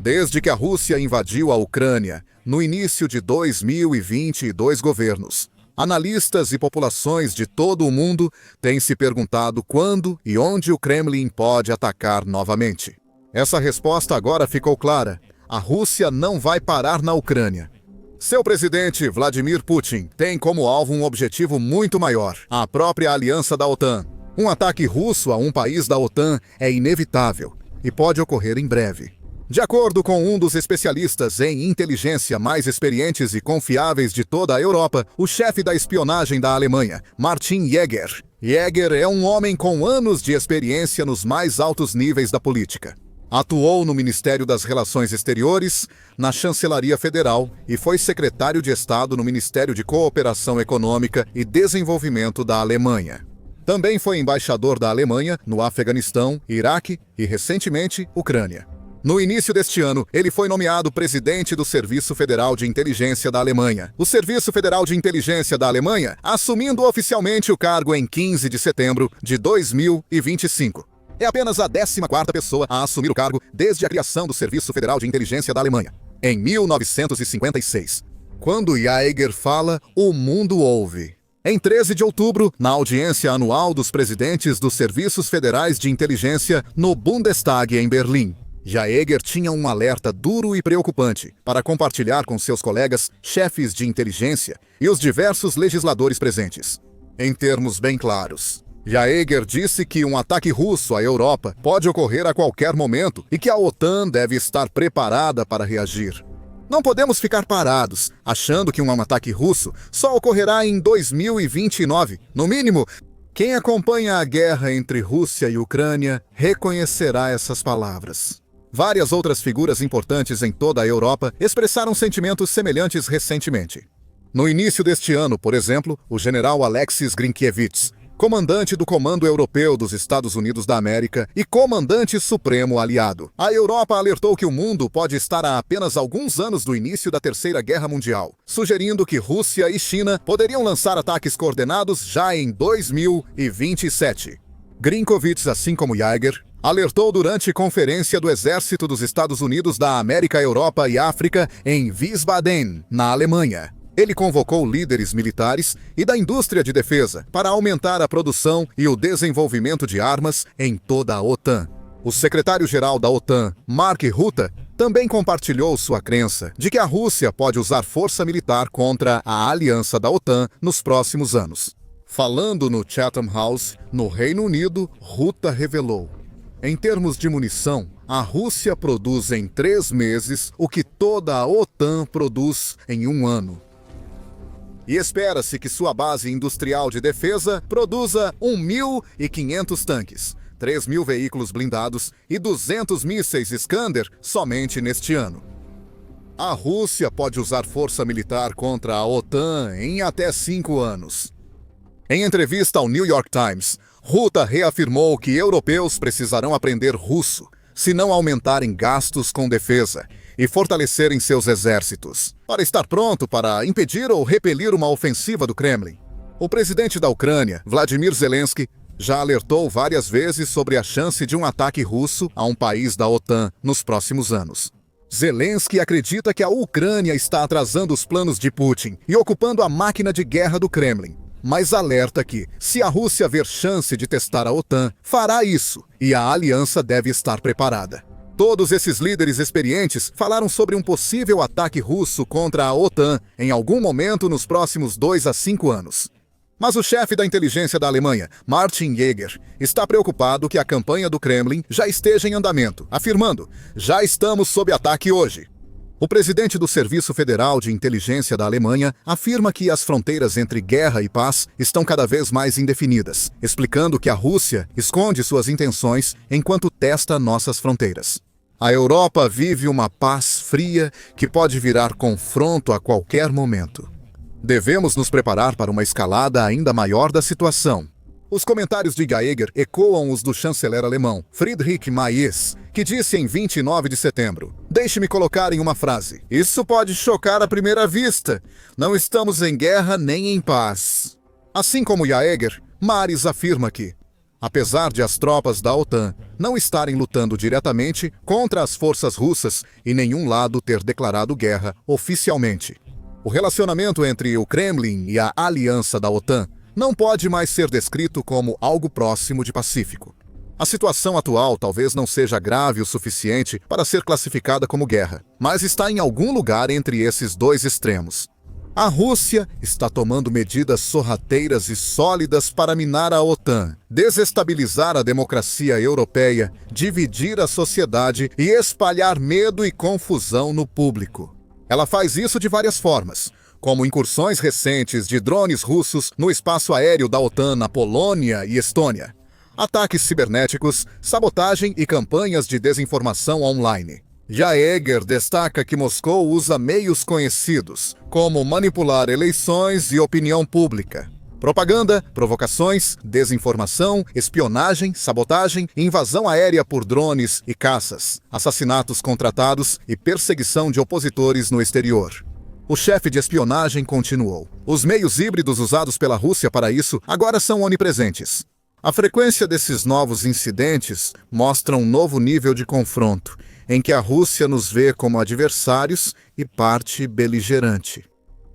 desde que a Rússia invadiu a Ucrânia, no início de 2022 governos. Analistas e populações de todo o mundo têm se perguntado quando e onde o Kremlin pode atacar novamente. Essa resposta agora ficou clara. A Rússia não vai parar na Ucrânia. Seu presidente, Vladimir Putin, tem como alvo um objetivo muito maior, a própria aliança da OTAN. Um ataque russo a um país da OTAN é inevitável e pode ocorrer em breve. De acordo com um dos especialistas em inteligência mais experientes e confiáveis de toda a Europa, o chefe da espionagem da Alemanha, Martin Jäger. Jäger é um homem com anos de experiência nos mais altos níveis da política. Atuou no Ministério das Relações Exteriores, na Chancelaria Federal e foi secretário de Estado no Ministério de Cooperação Econômica e Desenvolvimento da Alemanha. Também foi embaixador da Alemanha no Afeganistão, Iraque e, recentemente, Ucrânia. No início deste ano, ele foi nomeado presidente do Serviço Federal de Inteligência da Alemanha. O Serviço Federal de Inteligência da Alemanha, assumindo oficialmente o cargo em 15 de setembro de 2025. É apenas a 14ª pessoa a assumir o cargo desde a criação do Serviço Federal de Inteligência da Alemanha, em 1956. Quando Jäger fala, o mundo ouve. Em 13 de outubro, na audiência anual dos presidentes dos Serviços Federais de Inteligência no Bundestag em Berlim, Jäger tinha um alerta duro e preocupante para compartilhar com seus colegas, chefes de inteligência e os diversos legisladores presentes. Em termos bem claros, Jäger disse que um ataque russo à Europa pode ocorrer a qualquer momento e que a OTAN deve estar preparada para reagir. Não podemos ficar parados, achando que um ataque russo só ocorrerá em 2029. No mínimo, quem acompanha a guerra entre Rússia e Ucrânia reconhecerá essas palavras. Várias outras figuras importantes em toda a Europa expressaram sentimentos semelhantes recentemente. No início deste ano, por exemplo, o general Alexis Grinkiewicz, comandante do Comando Europeu dos Estados Unidos da América e comandante supremo aliado. A Europa alertou que o mundo pode estar a apenas alguns anos do início da Terceira Guerra Mundial, sugerindo que Rússia e China poderiam lançar ataques coordenados já em 2027. Grinkiewicz, assim como Jäger, alertou durante conferência do Exército dos Estados Unidos da América, Europa e África em Wiesbaden, na Alemanha. Ele convocou líderes militares e da indústria de defesa para aumentar a produção e o desenvolvimento de armas em toda a OTAN. O secretário-geral da OTAN, Mark Rutte, também compartilhou sua crença de que a Rússia pode usar força militar contra a aliança da OTAN nos próximos anos. Falando no Chatham House, no Reino Unido, Rutte revelou: em termos de munição, a Rússia produz em 3 meses o que toda a OTAN produz em 1 ano. E espera-se que sua base industrial de defesa produza 1.500 tanques, 3.000 veículos blindados e 200 mísseis Iskander somente neste ano. A Rússia pode usar força militar contra a OTAN em até 5 anos. Em entrevista ao New York Times, Rutte reafirmou que europeus precisarão aprender russo se não aumentarem gastos com defesa e fortalecerem seus exércitos, para estar pronto para impedir ou repelir uma ofensiva do Kremlin. O presidente da Ucrânia, Vladimir Zelensky, já alertou várias vezes sobre a chance de um ataque russo a um país da OTAN nos próximos anos. Zelensky acredita que a Ucrânia está atrasando os planos de Putin e ocupando a máquina de guerra do Kremlin, mas alerta que, se a Rússia ver chance de testar a OTAN, fará isso, e a aliança deve estar preparada. Todos esses líderes experientes falaram sobre um possível ataque russo contra a OTAN em algum momento nos próximos 2 a 5 anos. Mas o chefe da inteligência da Alemanha, Martin Jäger, está preocupado que a campanha do Kremlin já esteja em andamento, afirmando: já estamos sob ataque hoje. O presidente do Serviço Federal de Inteligência da Alemanha afirma que as fronteiras entre guerra e paz estão cada vez mais indefinidas, explicando que a Rússia esconde suas intenções enquanto testa nossas fronteiras. A Europa vive uma paz fria que pode virar confronto a qualquer momento. Devemos nos preparar para uma escalada ainda maior da situação. Os comentários de Jäger ecoam os do chanceler alemão, Friedrich Merz, que disse em 29 de setembro: "Deixe-me colocar em uma frase. Isso pode chocar à primeira vista. Não estamos em guerra nem em paz." Assim como Jäger, Merz afirma que apesar de as tropas da OTAN não estarem lutando diretamente contra as forças russas e nenhum lado ter declarado guerra oficialmente. O relacionamento entre o Kremlin e a aliança da OTAN não pode mais ser descrito como algo próximo de pacífico. A situação atual talvez não seja grave o suficiente para ser classificada como guerra, mas está em algum lugar entre esses dois extremos. A Rússia está tomando medidas sorrateiras e sólidas para minar a OTAN, desestabilizar a democracia europeia, dividir a sociedade e espalhar medo e confusão no público. Ela faz isso de várias formas, como incursões recentes de drones russos no espaço aéreo da OTAN na Polônia e Estônia, ataques cibernéticos, sabotagem e campanhas de desinformação online. Jaeger destaca que Moscou usa meios conhecidos, como manipular eleições e opinião pública. Propaganda, provocações, desinformação, espionagem, sabotagem, invasão aérea por drones e caças, assassinatos contratados e perseguição de opositores no exterior. O chefe de espionagem continuou. Os meios híbridos usados pela Rússia para isso agora são onipresentes. A frequência desses novos incidentes mostra um novo nível de confronto, em que a Rússia nos vê como adversários e parte beligerante.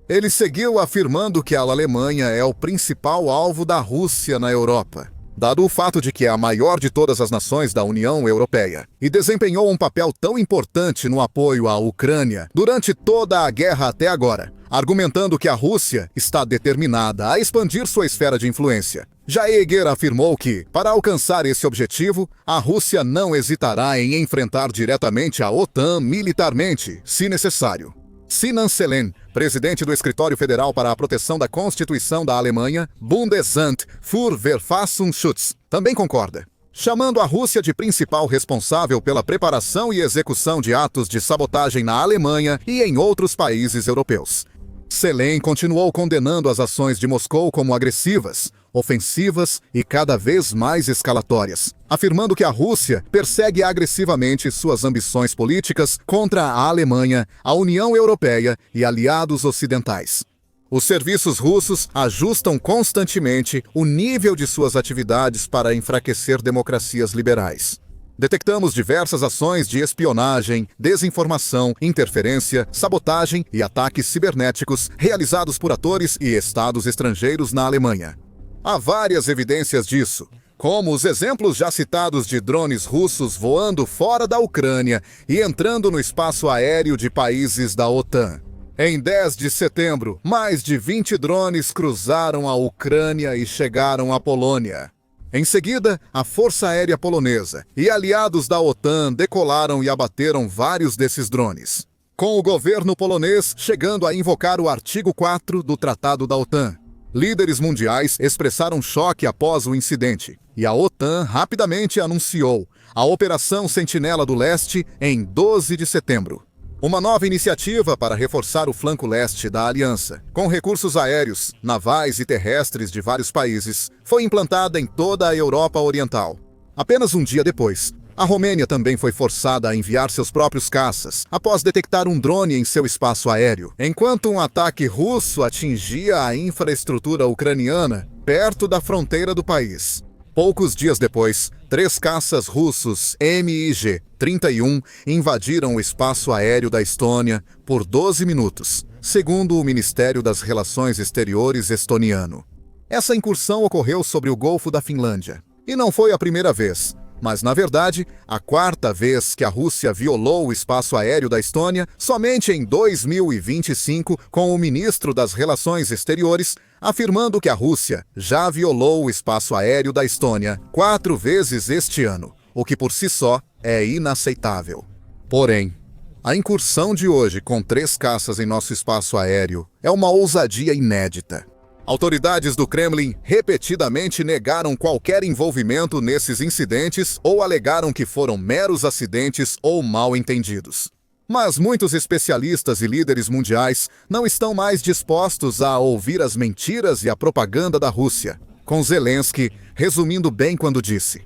Ele seguiu afirmando que a Alemanha é o principal alvo da Rússia na Europa, dado o fato de que é a maior de todas as nações da União Europeia, e desempenhou um papel tão importante no apoio à Ucrânia durante toda a guerra até agora, argumentando que a Rússia está determinada a expandir sua esfera de influência. Jaeger afirmou que, para alcançar esse objetivo, a Rússia não hesitará em enfrentar diretamente a OTAN militarmente, se necessário. Sinan Selen, presidente do Escritório Federal para a Proteção da Constituição da Alemanha, Bundesamt für Verfassungsschutz, também concorda, chamando a Rússia de principal responsável pela preparação e execução de atos de sabotagem na Alemanha e em outros países europeus. Selen continuou condenando as ações de Moscou como agressivas, ofensivas e cada vez mais escalatórias, afirmando que a Rússia persegue agressivamente suas ambições políticas contra a Alemanha, a União Europeia e aliados ocidentais. Os serviços russos ajustam constantemente o nível de suas atividades para enfraquecer democracias liberais. Detectamos diversas ações de espionagem, desinformação, interferência, sabotagem e ataques cibernéticos realizados por atores e estados estrangeiros na Alemanha. Há várias evidências disso, como os exemplos já citados de drones russos voando fora da Ucrânia e entrando no espaço aéreo de países da OTAN. Em 10 de setembro, mais de 20 drones cruzaram a Ucrânia e chegaram à Polônia. Em seguida, a Força Aérea Polonesa e aliados da OTAN decolaram e abateram vários desses drones, com o governo polonês chegando a invocar o artigo 4 do Tratado da OTAN. Líderes mundiais expressaram choque após o incidente, e a OTAN rapidamente anunciou a Operação Sentinela do Leste em 12 de setembro. Uma nova iniciativa para reforçar o flanco leste da aliança, com recursos aéreos, navais e terrestres de vários países, foi implantada em toda a Europa Oriental. Apenas um dia depois, a Romênia também foi forçada a enviar seus próprios caças, após detectar um drone em seu espaço aéreo, enquanto um ataque russo atingia a infraestrutura ucraniana perto da fronteira do país. Poucos dias depois, 3 caças russos MiG-31 invadiram o espaço aéreo da Estônia por 12 minutos, segundo o Ministério das Relações Exteriores estoniano. Essa incursão ocorreu sobre o Golfo da Finlândia, e não foi a primeira vez, mas, na verdade, a 4ª vez que a Rússia violou o espaço aéreo da Estônia, somente em 2025, com o ministro das Relações Exteriores afirmando que a Rússia já violou o espaço aéreo da Estônia 4 vezes este ano, o que por si só é inaceitável. Porém, a incursão de hoje com 3 caças em nosso espaço aéreo é uma ousadia inédita. Autoridades do Kremlin repetidamente negaram qualquer envolvimento nesses incidentes ou alegaram que foram meros acidentes ou mal-entendidos. Mas muitos especialistas e líderes mundiais não estão mais dispostos a ouvir as mentiras e a propaganda da Rússia, com Zelensky resumindo bem quando disse: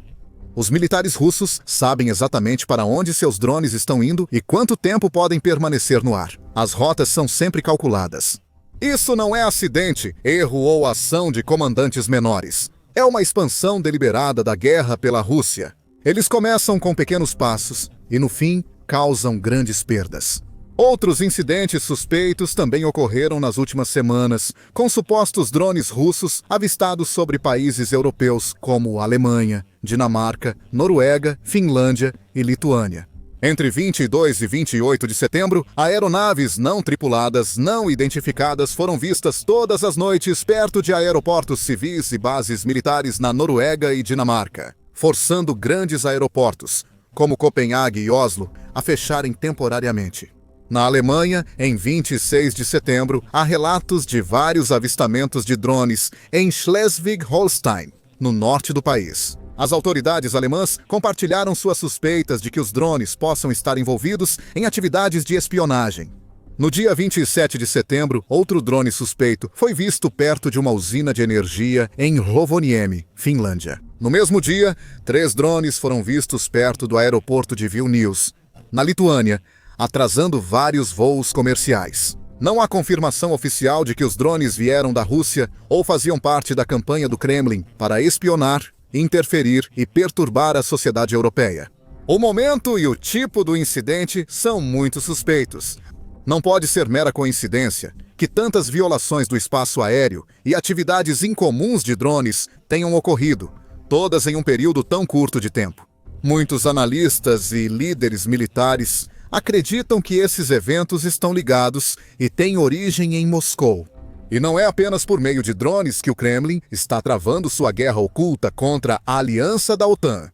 os militares russos sabem exatamente para onde seus drones estão indo e quanto tempo podem permanecer no ar. As rotas são sempre calculadas. Isso não é acidente, erro ou ação de comandantes menores. É uma expansão deliberada da guerra pela Rússia. Eles começam com pequenos passos e, no fim, causam grandes perdas. Outros incidentes suspeitos também ocorreram nas últimas semanas, com supostos drones russos avistados sobre países europeus como Alemanha, Dinamarca, Noruega, Finlândia e Lituânia. Entre 22 e 28 de setembro, aeronaves não tripuladas, não identificadas foram vistas todas as noites perto de aeroportos civis e bases militares na Noruega e Dinamarca, forçando grandes aeroportos, como Copenhague e Oslo, a fecharem temporariamente. Na Alemanha, em 26 de setembro, há relatos de vários avistamentos de drones em Schleswig-Holstein, no norte do país. As autoridades alemãs compartilharam suas suspeitas de que os drones possam estar envolvidos em atividades de espionagem. No dia 27 de setembro, outro drone suspeito foi visto perto de uma usina de energia em Rovaniemi, Finlândia. No mesmo dia, 3 drones foram vistos perto do aeroporto de Vilnius, na Lituânia, atrasando vários voos comerciais. Não há confirmação oficial de que os drones vieram da Rússia ou faziam parte da campanha do Kremlin para espionar, interferir e perturbar a sociedade europeia. O momento e o tipo do incidente são muito suspeitos. Não pode ser mera coincidência que tantas violações do espaço aéreo e atividades incomuns de drones tenham ocorrido, todas em um período tão curto de tempo. Muitos analistas e líderes militares acreditam que esses eventos estão ligados e têm origem em Moscou. E não é apenas por meio de drones que o Kremlin está travando sua guerra oculta contra a aliança da OTAN.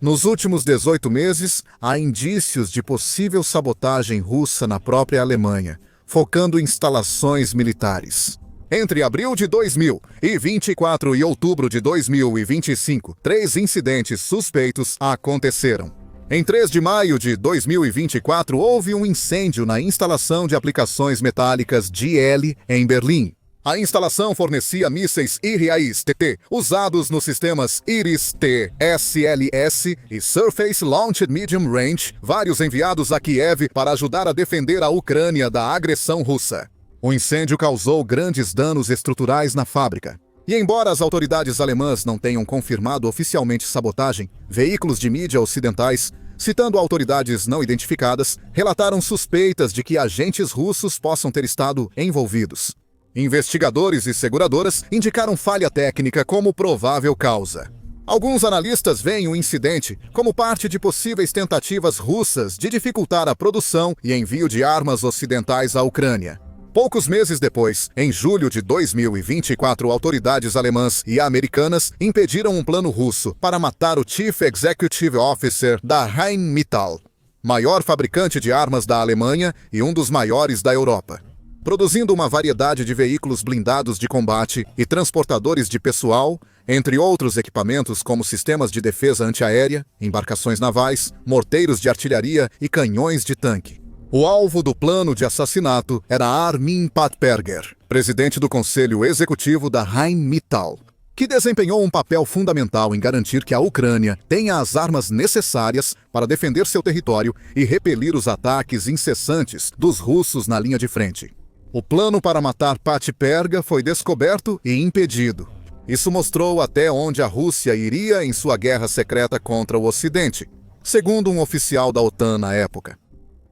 Nos últimos 18 meses, há indícios de possível sabotagem russa na própria Alemanha, focando instalações militares. Entre abril de 2024 e outubro de 2025, 3 incidentes suspeitos aconteceram. Em 3 de maio de 2024, houve um incêndio na instalação de aplicações metálicas GL em Berlim. A instalação fornecia mísseis IRIS-T usados nos sistemas IRIS-T, SLS e Surface Launched Medium Range, vários enviados a Kiev para ajudar a defender a Ucrânia da agressão russa. O incêndio causou grandes danos estruturais na fábrica. E embora as autoridades alemãs não tenham confirmado oficialmente sabotagem, veículos de mídia ocidentais, citando autoridades não identificadas, relataram suspeitas de que agentes russos possam ter estado envolvidos. Investigadores e seguradoras indicaram falha técnica como provável causa. Alguns analistas veem o incidente como parte de possíveis tentativas russas de dificultar a produção e envio de armas ocidentais à Ucrânia. Poucos meses depois, em julho de 2024, autoridades alemãs e americanas impediram um plano russo para matar o Chief Executive Officer da Rheinmetall, maior fabricante de armas da Alemanha e um dos maiores da Europa. Produzindo uma variedade de veículos blindados de combate e transportadores de pessoal, entre outros equipamentos como sistemas de defesa antiaérea, embarcações navais, morteiros de artilharia e canhões de tanque. O alvo do plano de assassinato era Armin Pattberger, presidente do Conselho Executivo da Rheinmetall, que desempenhou um papel fundamental em garantir que a Ucrânia tenha as armas necessárias para defender seu território e repelir os ataques incessantes dos russos na linha de frente. O plano para matar Pattberger foi descoberto e impedido. Isso mostrou até onde a Rússia iria em sua guerra secreta contra o Ocidente, segundo um oficial da OTAN na época.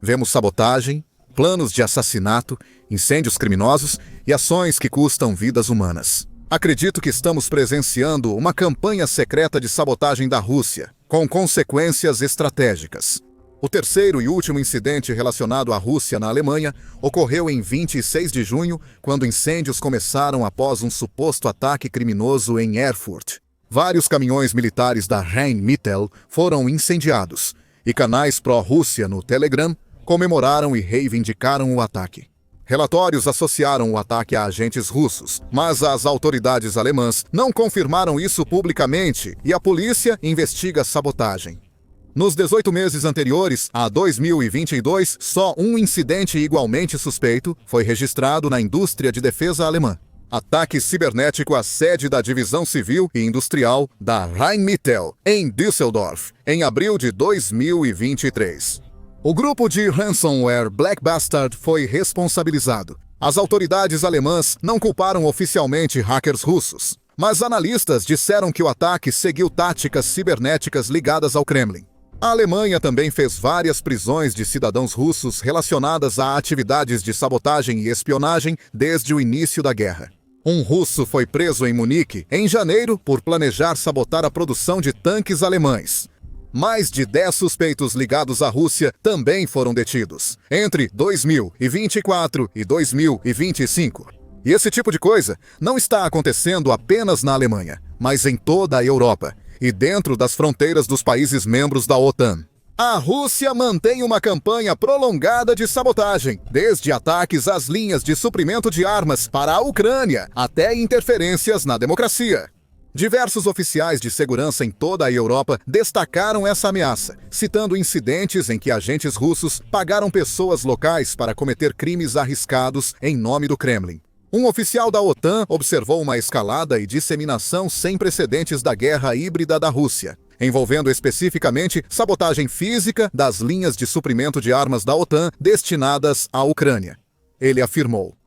Vemos sabotagem, planos de assassinato, incêndios criminosos e ações que custam vidas humanas. Acredito que estamos presenciando uma campanha secreta de sabotagem da Rússia, com consequências estratégicas. O terceiro e último incidente relacionado à Rússia na Alemanha ocorreu em 26 de junho, quando incêndios começaram após um suposto ataque criminoso em Erfurt. Vários caminhões militares da Rheinmetall foram incendiados, e canais pró-Rússia no Telegram comemoraram e reivindicaram o ataque. Relatórios associaram o ataque a agentes russos, mas as autoridades alemãs não confirmaram isso publicamente e a polícia investiga a sabotagem. Nos 18 meses anteriores a 2022, só um incidente igualmente suspeito foi registrado na indústria de defesa alemã. Ataque cibernético à sede da Divisão Civil e Industrial da Rheinmetall, em Düsseldorf, em abril de 2023. O grupo de ransomware Black Bastard foi responsabilizado. As autoridades alemãs não culparam oficialmente hackers russos. Mas analistas disseram que o ataque seguiu táticas cibernéticas ligadas ao Kremlin. A Alemanha também fez várias prisões de cidadãos russos relacionadas a atividades de sabotagem e espionagem desde o início da guerra. Um russo foi preso em Munique em janeiro por planejar sabotar a produção de tanques alemães. Mais de 10 suspeitos ligados à Rússia também foram detidos, entre 2024 e 2025. E esse tipo de coisa não está acontecendo apenas na Alemanha, mas em toda a Europa e dentro das fronteiras dos países membros da OTAN. A Rússia mantém uma campanha prolongada de sabotagem, desde ataques às linhas de suprimento de armas para a Ucrânia até interferências na democracia. Diversos oficiais de segurança em toda a Europa destacaram essa ameaça, citando incidentes em que agentes russos pagaram pessoas locais para cometer crimes arriscados em nome do Kremlin. Um oficial da OTAN observou uma escalada e disseminação sem precedentes da guerra híbrida da Rússia, envolvendo especificamente sabotagem física das linhas de suprimento de armas da OTAN destinadas à Ucrânia. Ele afirmou: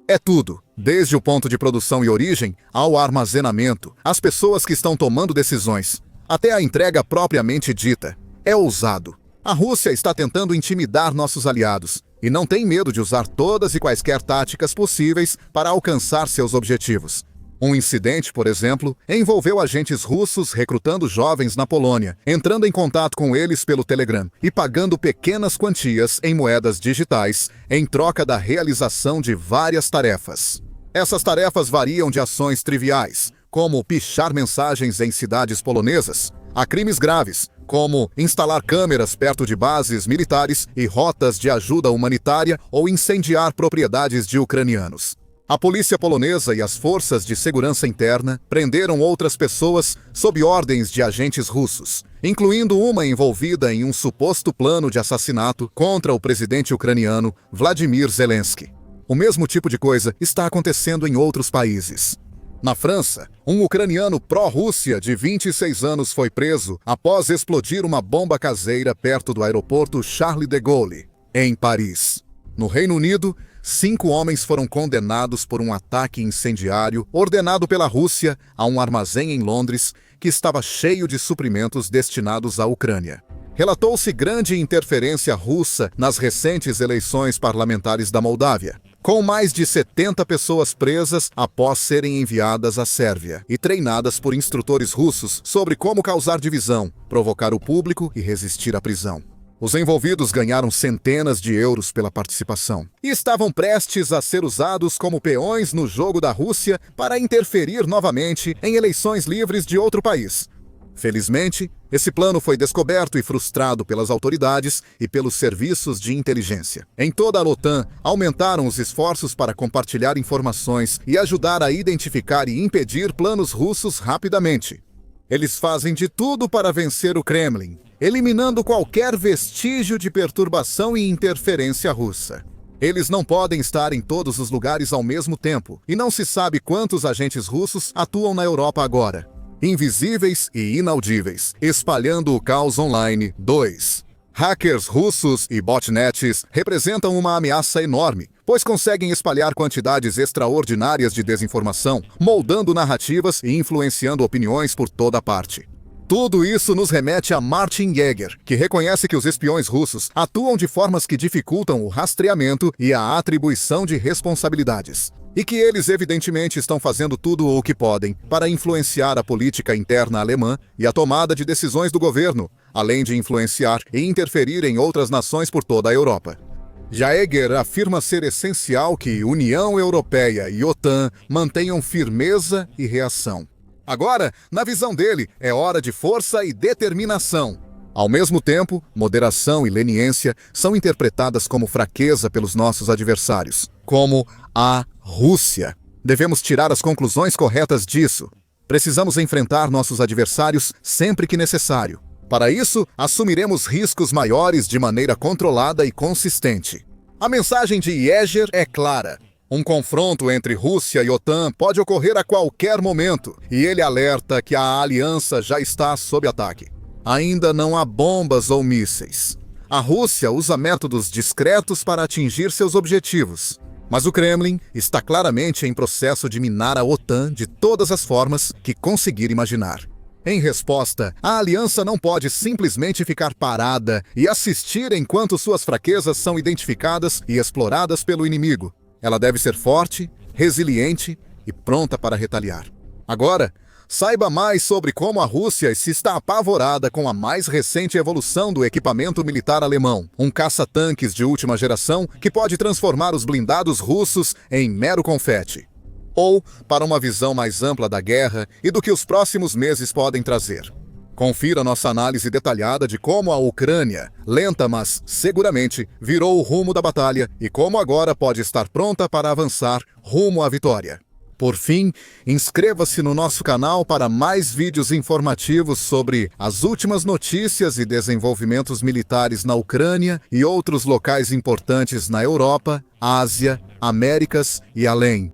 "É tudo, desde o ponto de produção e origem ao armazenamento, as pessoas que estão tomando decisões, até a entrega propriamente dita. É ousado. A Rússia está tentando intimidar nossos aliados e não tem medo de usar todas e quaisquer táticas possíveis para alcançar seus objetivos." Um incidente, por exemplo, envolveu agentes russos recrutando jovens na Polônia, entrando em contato com eles pelo Telegram e pagando pequenas quantias em moedas digitais em troca da realização de várias tarefas. Essas tarefas variam de ações triviais, como pichar mensagens em cidades polonesas, a crimes graves, como instalar câmeras perto de bases militares e rotas de ajuda humanitária ou incendiar propriedades de ucranianos. A polícia polonesa e as forças de segurança interna prenderam outras pessoas sob ordens de agentes russos, incluindo uma envolvida em um suposto plano de assassinato contra o presidente ucraniano Vladimir Zelensky. O mesmo tipo de coisa está acontecendo em outros países. Na França, um ucraniano pró-Rússia de 26 anos foi preso após explodir uma bomba caseira perto do aeroporto Charles de Gaulle, em Paris. No Reino Unido, 5 homens foram condenados por um ataque incendiário ordenado pela Rússia a um armazém em Londres que estava cheio de suprimentos destinados à Ucrânia. Relatou-se grande interferência russa nas recentes eleições parlamentares da Moldávia, com mais de 70 pessoas presas após serem enviadas à Sérvia e treinadas por instrutores russos sobre como causar divisão, provocar o público e resistir à prisão. Os envolvidos ganharam centenas de euros pela participação e estavam prestes a ser usados como peões no jogo da Rússia para interferir novamente em eleições livres de outro país. Felizmente, esse plano foi descoberto e frustrado pelas autoridades e pelos serviços de inteligência. Em toda a OTAN, aumentaram os esforços para compartilhar informações e ajudar a identificar e impedir planos russos rapidamente. Eles fazem de tudo para vencer o Kremlin, eliminando qualquer vestígio de perturbação e interferência russa. Eles não podem estar em todos os lugares ao mesmo tempo, e não se sabe quantos agentes russos atuam na Europa agora. Invisíveis e inaudíveis, espalhando o caos online. 2. Hackers russos e botnets representam uma ameaça enorme, pois conseguem espalhar quantidades extraordinárias de desinformação, moldando narrativas e influenciando opiniões por toda parte. Tudo isso nos remete a Martin Jäger, que reconhece que os espiões russos atuam de formas que dificultam o rastreamento e a atribuição de responsabilidades. E que eles evidentemente estão fazendo tudo o que podem para influenciar a política interna alemã e a tomada de decisões do governo, além de influenciar e interferir em outras nações por toda a Europa. Jäger afirma ser essencial que União Europeia e OTAN mantenham firmeza e reação. Agora, na visão dele, é hora de força e determinação. Ao mesmo tempo, moderação e leniência são interpretadas como fraqueza pelos nossos adversários, como a Rússia. Devemos tirar as conclusões corretas disso. Precisamos enfrentar nossos adversários sempre que necessário. Para isso, assumiremos riscos maiores de maneira controlada e consistente. A mensagem de Jäger é clara. Um confronto entre Rússia e OTAN pode ocorrer a qualquer momento, e ele alerta que a aliança já está sob ataque. Ainda não há bombas ou mísseis. A Rússia usa métodos discretos para atingir seus objetivos. Mas o Kremlin está claramente em processo de minar a OTAN de todas as formas que conseguir imaginar. Em resposta, a aliança não pode simplesmente ficar parada e assistir enquanto suas fraquezas são identificadas e exploradas pelo inimigo. Ela deve ser forte, resiliente e pronta para retaliar. Agora, saiba mais sobre como a Rússia se está apavorada com a mais recente evolução do equipamento militar alemão, um caça-tanques de última geração que pode transformar os blindados russos em mero confete. Ou para uma visão mais ampla da guerra e do que os próximos meses podem trazer. Confira nossa análise detalhada de como a Ucrânia, lenta mas seguramente, virou o rumo da batalha e como agora pode estar pronta para avançar rumo à vitória. Por fim, inscreva-se no nosso canal para mais vídeos informativos sobre as últimas notícias e desenvolvimentos militares na Ucrânia e outros locais importantes na Europa, Ásia, Américas e além.